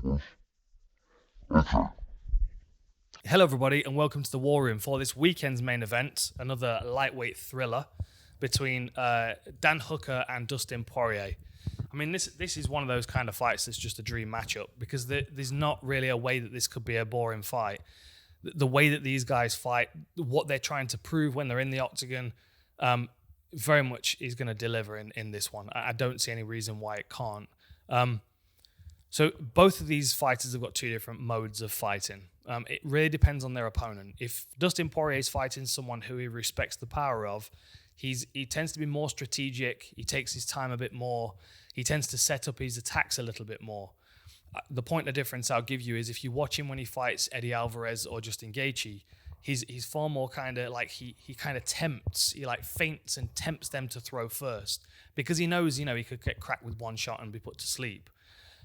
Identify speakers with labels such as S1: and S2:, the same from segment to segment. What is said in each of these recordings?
S1: Hello everybody and welcome to the War Room for this weekend's main event, another lightweight thriller between Dan Hooker and Dustin Poirier. I mean, this is one of those kind of fights that's just a dream matchup because there's not really a way that this could be a boring fight. The way that these guys fight, what they're trying to prove when they're in the octagon, very much is going to deliver in this one. I don't see any reason why it can't. So both of these fighters have got two different modes of fighting. It really depends on their opponent. If Dustin Poirier is fighting someone who he respects the power of, he tends to be more strategic. He takes his time a bit more. He tends to set up his attacks a little bit more. The point of difference I'll give you is if you watch him when he fights Eddie Alvarez or Justin Gaethje, he's far more kind of like he kind of tempts. He like feints and tempts them to throw first because he knows he could get cracked with one shot and be put to sleep.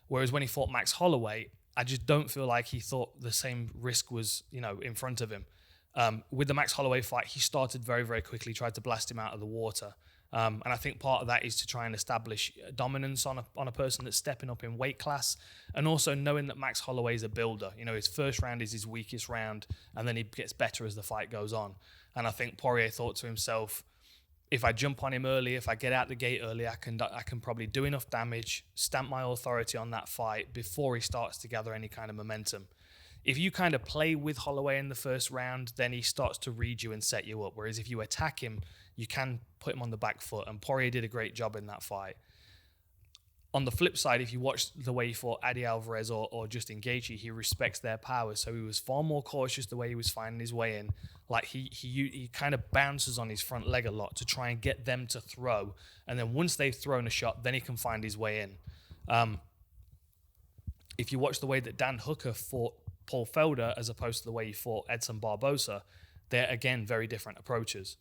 S1: Whereas when he fought Max Holloway, I just don't feel like he thought the same risk was, in front of him. With the Max Holloway fight, he started very, very quickly, tried to blast him out of the water. And I think part of that is to try and establish dominance on a person that's stepping up in weight class, and also knowing that Max Holloway is a builder. His first round is his weakest round, and then he gets better as the fight goes on. And I think Poirier thought to himself, if I jump on him early, if I get out the gate early, I can probably do enough damage, stamp my authority on that fight before he starts to gather any kind of momentum. If you kind of play with Holloway in the first round, then he starts to read you and set you up. Whereas if you attack him, you can put him on the back foot. And Poirier did a great job in that fight. On the flip side, if you watch the way he fought Eddie Alvarez or Justin Gaethje, he respects their power. So he was far more cautious the way he was finding his way in. Like he kind of bounces on his front leg a lot to try and get them to throw. And then once they've thrown a shot, then he can find his way in. If you watch the way that Dan Hooker fought Paul Felder as opposed to the way he fought Edson Barbosa, they're, again, very different approaches.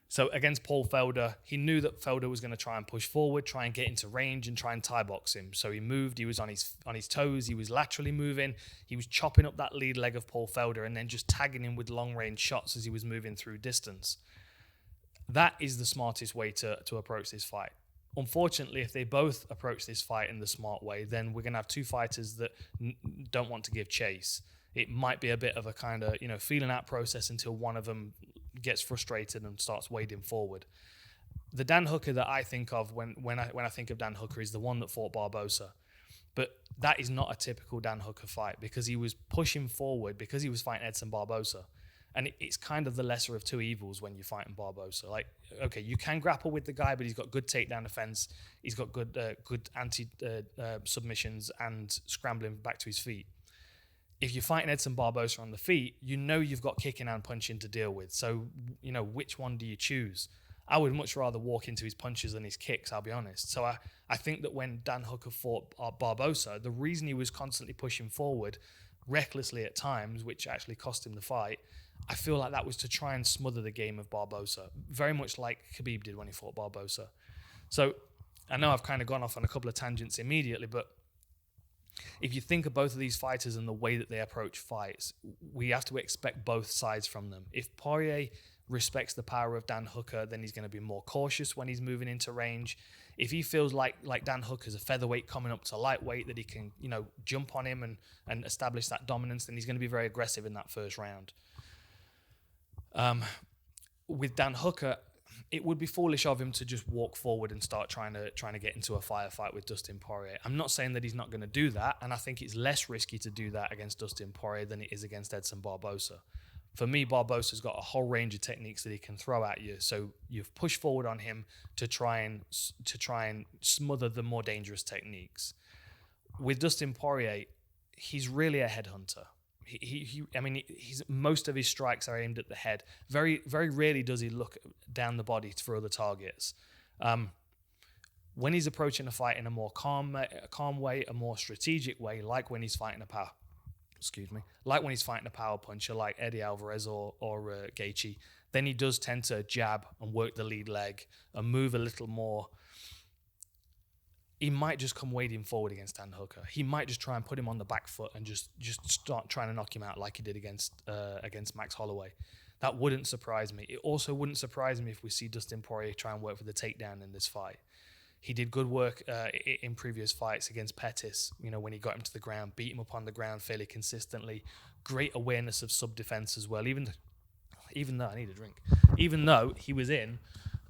S1: So against Paul Felder, he knew that Felder was going to try and push forward, try and get into range and try and tie box him. So he moved, he was on his toes, he was laterally moving, he was chopping up that lead leg of Paul Felder and then just tagging him with long range shots as he was moving through distance. That is the smartest way to approach this fight. Unfortunately, if they both approach this fight in the smart way, then we're going to have two fighters that don't want to give chase. It might be a bit of a kind of, feeling out process until one of them gets frustrated and starts wading forward. The Dan Hooker that I think of when I think of Dan Hooker is the one that fought Barbosa. But that is not a typical Dan Hooker fight because he was pushing forward because he was fighting Edson Barbosa. And it's kind of the lesser of two evils when you're fighting Barbosa. Like, okay, you can grapple with the guy, but he's got good takedown defense. He's got good submissions and scrambling back to his feet. If you're fighting Edson Barbosa on the feet, you've got kicking and punching to deal with. So, which one do you choose? I would much rather walk into his punches than his kicks, I'll be honest. So I think that when Dan Hooker fought Barbosa, the reason he was constantly pushing forward recklessly at times, which actually cost him the fight, I feel like that was to try and smother the game of Barbosa, very much like Khabib did when he fought Barbosa. So I know I've kind of gone off on a couple of tangents immediately, but if you think of both of these fighters and the way that they approach fights, we have to expect both sides from them. If Poirier respects the power of Dan Hooker, then he's going to be more cautious when he's moving into range. If he feels like Dan Hooker's a featherweight coming up to lightweight, that he can, jump on him and establish that dominance, then he's going to be very aggressive in that first round. With Dan Hooker, it would be foolish of him to just walk forward and start trying to get into a firefight with Dustin Poirier. I'm not saying that he's not going to do that, and I think it's less risky to do that against Dustin Poirier than it is against Edson Barbosa. For me, Barbosa's got a whole range of techniques that he can throw at you, so you've pushed forward on him to try and smother the more dangerous techniques. With Dustin Poirier, he's really a headhunter. He's most of his strikes are aimed at the head. Very, very rarely does he look down the body for other targets. When he's approaching a fight in a more calm way, a more strategic way, like when he's fighting a power puncher like Eddie Alvarez or Gaethje, then he does tend to jab and work the lead leg and move a little more. He might just come wading forward against Dan Hooker. He might just try and put him on the back foot and just start trying to knock him out like he did against Max Holloway. That wouldn't surprise me. It also wouldn't surprise me if we see Dustin Poirier try and work for the takedown in this fight. He did good work in previous fights against Pettis, when he got him to the ground, beat him up on the ground fairly consistently. Great awareness of sub-defense as well, even though I need a drink. Even though he was in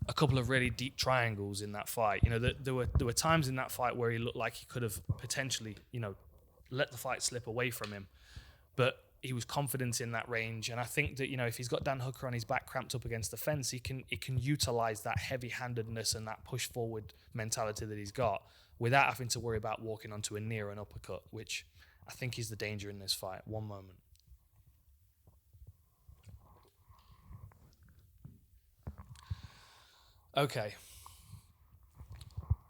S1: a couple of really deep triangles in that fight. There were times in that fight where he looked like he could have potentially, let the fight slip away from him. But he was confident in that range, and I think that if he's got Dan Hooker on his back cramped up against the fence, he can utilize that heavy-handedness and that push forward mentality that he's got without having to worry about walking onto a near and uppercut, which I think is the danger in this fight. One moment. Okay.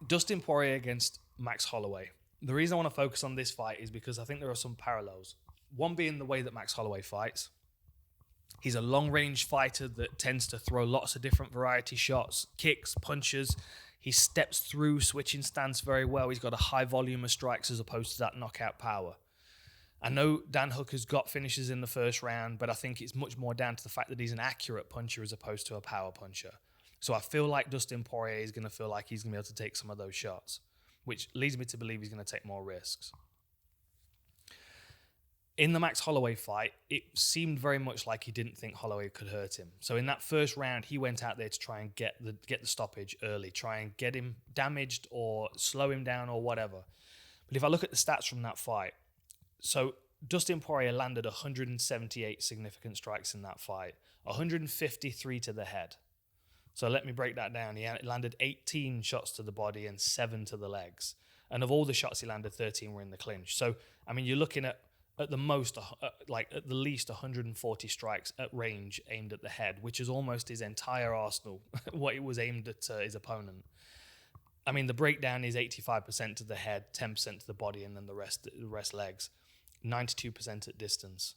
S1: Dustin Poirier against Max Holloway. The reason I want to focus on this fight is because I think there are some parallels. One being the way that Max Holloway fights. He's a long-range fighter that tends to throw lots of different variety shots, kicks, punches. He steps through switching stance very well. He's got a high volume of strikes as opposed to that knockout power. I know Dan Hooker's got finishes in the first round, but I think it's much more down to the fact that he's an accurate puncher as opposed to a power puncher. So I feel like Dustin Poirier is going to feel like he's going to be able to take some of those shots, which leads me to believe he's going to take more risks. In the Max Holloway fight, it seemed very much like he didn't think Holloway could hurt him. So in that first round, he went out there to try and get the stoppage early, try and get him damaged or slow him down or whatever. But if I look at the stats from that fight, so Dustin Poirier landed 178 significant strikes in that fight, 153 to the head. So let me break that down. He landed 18 shots to the body and 7 to the legs. And of all the shots he landed, 13 were in the clinch. So, you're looking at the most, at the least 140 strikes at range aimed at the head, which is almost his entire arsenal, what it was aimed at his opponent. The breakdown is 85% to the head, 10% to the body, and then the rest legs. 92% at distance.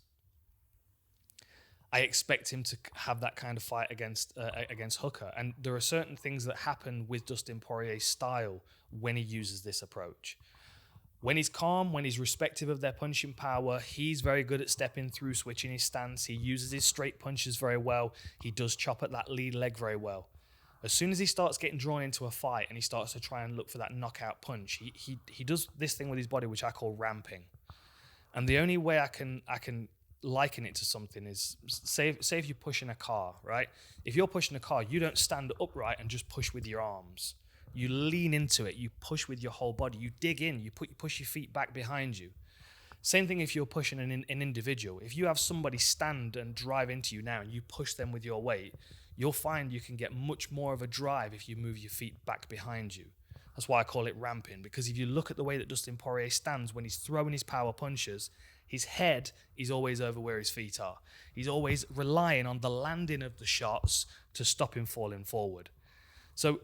S1: I expect him to have that kind of fight against Hooker. And there are certain things that happen with Dustin Poirier's style when he uses this approach. When he's calm, when he's respective of their punching power, he's very good at stepping through, switching his stance. He uses his straight punches very well. He does chop at that lead leg very well. As soon as he starts getting drawn into a fight and he starts to try and look for that knockout punch, he does this thing with his body which I call ramping. And the only way I can liken it to something is, say if you're pushing a car, right? If you're pushing a car, you don't stand upright and just push with your arms. You lean into it, you push with your whole body, you dig in, you push your feet back behind you. Same thing if you're pushing an individual. If you have somebody stand and drive into you now and you push them with your weight, you'll find you can get much more of a drive if you move your feet back behind you. That's why I call it ramping, because if you look at the way that Dustin Poirier stands when he's throwing his power punches, his head is always over where his feet are. He's always relying on the landing of the shots to stop him falling forward. So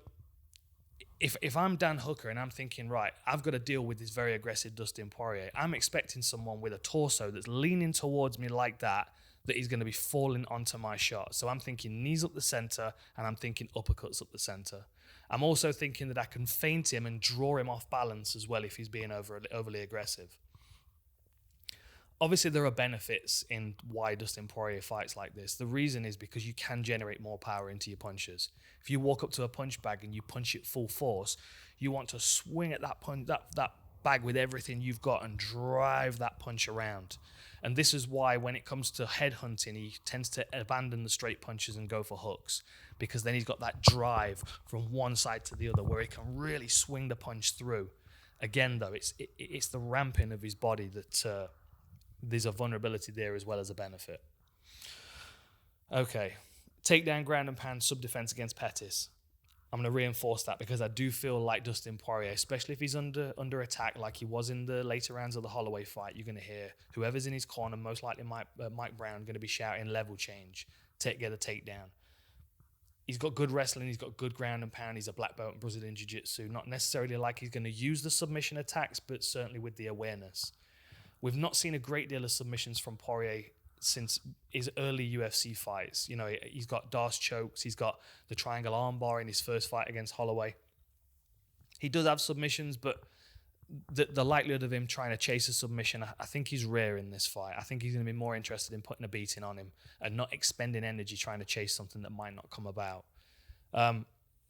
S1: if I'm Dan Hooker and I'm thinking, right, I've got to deal with this very aggressive Dustin Poirier, I'm expecting someone with a torso that's leaning towards me like that he's going to be falling onto my shot. So I'm thinking knees up the center and I'm thinking uppercuts up the center. I'm also thinking that I can feint him and draw him off balance as well if he's being overly aggressive. Obviously, there are benefits in why Dustin Poirier fights like this. The reason is because you can generate more power into your punches. If you walk up to a punch bag and you punch it full force, you want to swing at that bag with everything you've got and drive that punch around. And this is why when it comes to head hunting, he tends to abandon the straight punches and go for hooks, because then he's got that drive from one side to the other where he can really swing the punch through. Again, though, it's the ramping of his body that there's a vulnerability there as well as a benefit. Okay, takedown, ground and pound, sub-defense against Pettis. I'm going to reinforce that because I do feel like Dustin Poirier, especially if he's under attack like he was in the later rounds of the Holloway fight, you're going to hear whoever's in his corner, most likely Mike Brown, going to be shouting level change, get a takedown. He's got good wrestling, he's got good ground and pound, he's a black belt in Brazilian Jiu-Jitsu. Not necessarily like he's going to use the submission attacks, but certainly with the awareness. We've not seen a great deal of submissions from Poirier since his early UFC fights. You know, he's got Darce chokes, he's got the triangle armbar in his first fight against Holloway. He does have submissions, but the likelihood of him trying to chase a submission, I think he's rare in this fight. I think he's going to be more interested in putting a beating on him and not expending energy trying to chase something that might not come about.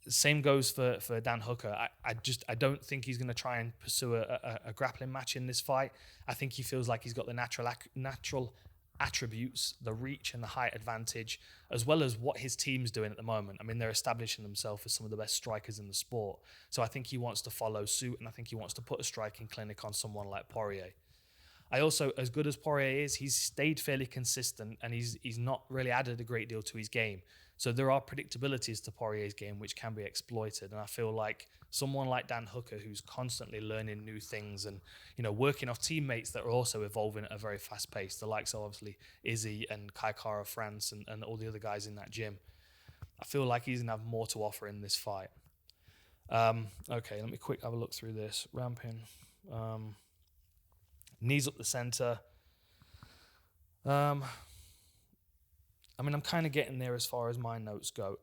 S1: Same goes for Dan Hooker. I don't think he's going to try and pursue a grappling match in this fight. I think he feels like he's got the natural attributes, the reach and the height advantage, as well as what his team's doing at the moment. I mean, they're establishing themselves as some of the best strikers in the sport. So I think he wants to follow suit, and I think he wants to put a striking clinic on someone like Poirier. I also, as good as Poirier is, he's stayed fairly consistent, and he's not really added a great deal to his game. So there are predictabilities to Poirier's game which can be exploited, and I feel like someone like Dan Hooker, who's constantly learning new things and working off teammates that are also evolving at a very fast pace, the likes of obviously Izzy and Kai Kara France and all the other guys in that gym, I feel like he's gonna have more to offer in this fight. Okay, let me quick have a look through this. Ramping. Knees up the center. I mean, I'm kind of getting there as far as my notes go.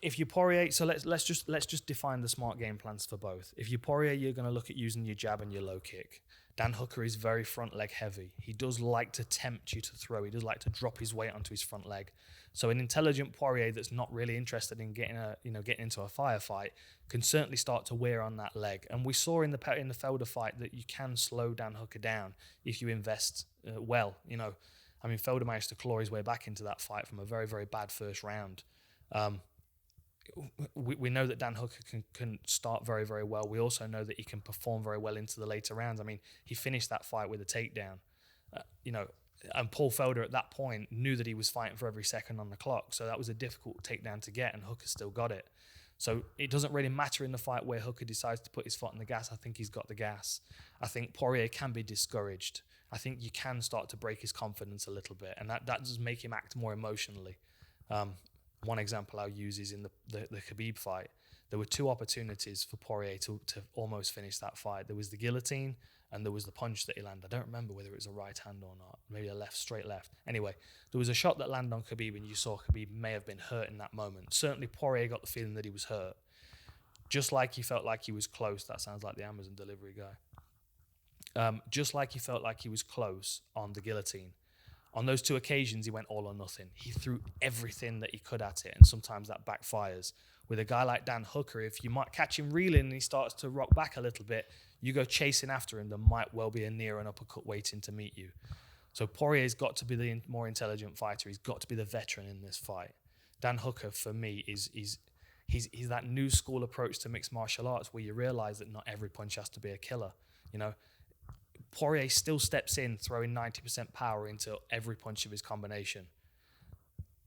S1: If you Poirier, so let's just define the smart game plans for both. If you Poirier, you're going to look at using your jab and your low kick. Dan Hooker is very front leg heavy. He does like to tempt you to throw. He does like to drop his weight onto his front leg. So an intelligent Poirier that's not really interested in getting into a firefight can certainly start to wear on that leg. And we saw in the Felder fight that you can slow Dan Hooker down if you invest well. I mean, Felder managed to claw his way back into that fight from a very, very bad first round. We know that Dan Hooker can start very, very well. We also know that he can perform very well into the later rounds. I mean, he finished that fight with a takedown. And Paul Felder at that point knew that he was fighting for every second on the clock. So that was a difficult takedown to get, and Hooker still got it. So it doesn't really matter in the fight where Hooker decides to put his foot on the gas. I think he's got the gas. I think Poirier can be discouraged. I think you can start to break his confidence a little bit, and that does make him act more emotionally. One example I'll use is in the Khabib fight. There were two opportunities for Poirier to almost finish that fight. There was the guillotine, and there was the punch that he landed. I don't remember whether it was a right hand or not. Maybe a straight left. Anyway, there was a shot that landed on Khabib, and you saw Khabib may have been hurt in that moment. Certainly Poirier got the feeling that he was hurt. Just like he felt like he was close. That sounds like the Amazon delivery guy. Just like he felt like he was close on the guillotine. On those two occasions, he went all or nothing. He threw everything that he could at it, and sometimes that backfires. With a guy like Dan Hooker, if you might catch him reeling and he starts to rock back a little bit, you go chasing after him, there might well be a near and uppercut waiting to meet you. So Poirier's got to be the more intelligent fighter. He's got to be the veteran in this fight. Dan Hooker, for me, he's that new school approach to mixed martial arts where you realize that not every punch has to be a killer. Poirier still steps in, throwing 90% power into every punch of his combination.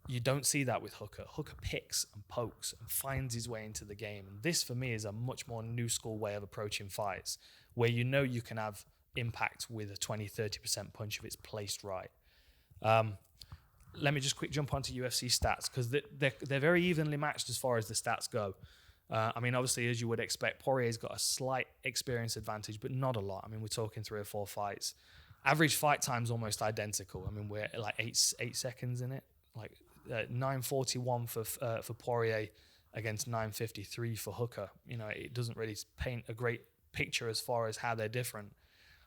S1: You don't see that with Hooker. Hooker picks and pokes and finds his way into the game. And this, for me, is a much more new school way of approaching fights, where you can have impact with a 20-30% punch if it's placed right. Let me just quick jump onto UFC stats, because they're very evenly matched as far as the stats go. I mean, obviously, as you would expect, Poirier's got a slight experience advantage, but not a lot. I mean, we're talking 3 or 4 fights. Average fight time's almost identical. I mean, we're like 8 seconds in it. Like 9:41 for Poirier against 9:53 for Hooker. It doesn't really paint a great picture as far as how they're different.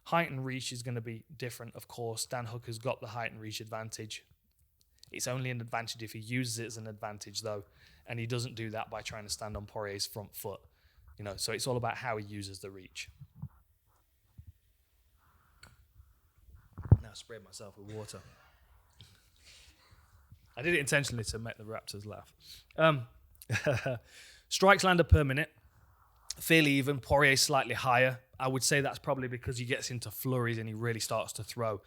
S1: Height and reach is going to be different, of course. Dan Hooker's got the height and reach advantage. It's only an advantage if he uses it as an advantage, though, and he doesn't do that by trying to stand on Poirier's front foot. So it's all about how he uses the reach. Now I sprayed myself with water. I did it intentionally to make the Raptors laugh. Strikes landed per minute, fairly even. Poirier slightly higher. I would say that's probably because he gets into flurries and he really starts to throw.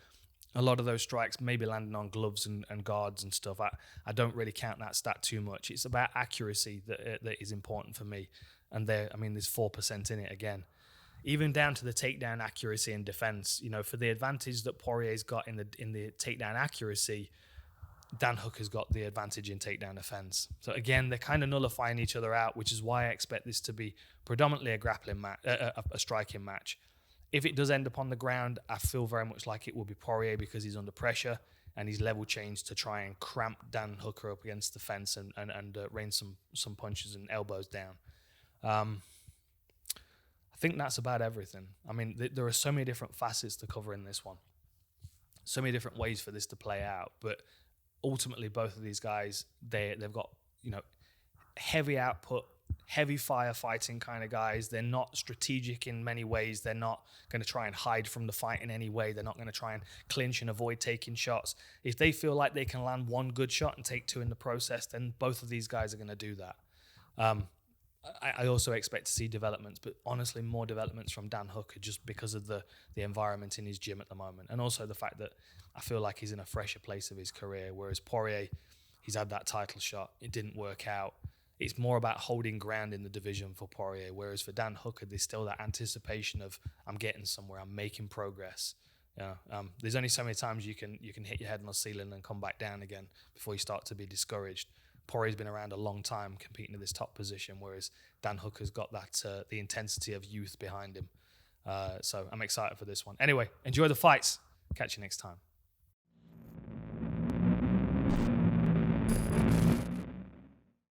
S1: A lot of those strikes may be landing on gloves and guards and stuff. I don't really count that stat too much. It's about accuracy that is important for me. And there's 4% in it again. Even down to the takedown accuracy and defense. For the advantage that Poirier's got in the takedown accuracy, Dan Hooker's got the advantage in takedown defense. So again, they're kind of nullifying each other out, which is why I expect this to be predominantly a grappling match, a striking match. If it does end up on the ground, I feel very much like it will be Poirier because he's under pressure and he's level changed to try and cramp Dan Hooker up against the fence and rain some punches and elbows down. I think that's about everything. I mean, there are so many different facets to cover in this one. So many different ways for this to play out. But ultimately, both of these guys, they've got, heavy output, heavy firefighting kind of guys. They're not strategic in many ways. They're not going to try and hide from the fight in any way. They're not going to try and clinch and avoid taking shots. If they feel like they can land one good shot and take two in the process, then both of these guys are going to do that. I also expect to see developments, but honestly, more developments from Dan Hooker just because of the environment in his gym at the moment. And also the fact that I feel like he's in a fresher place of his career, whereas Poirier, he's had that title shot. It didn't work out. It's more about holding ground in the division for Poirier, whereas for Dan Hooker, there's still that anticipation of I'm getting somewhere, I'm making progress. There's only so many times you can hit your head on the ceiling and come back down again before you start to be discouraged. Poirier's been around a long time competing in this top position, whereas Dan Hooker's got that the intensity of youth behind him. So I'm excited for this one. Anyway, enjoy the fights. Catch you next time.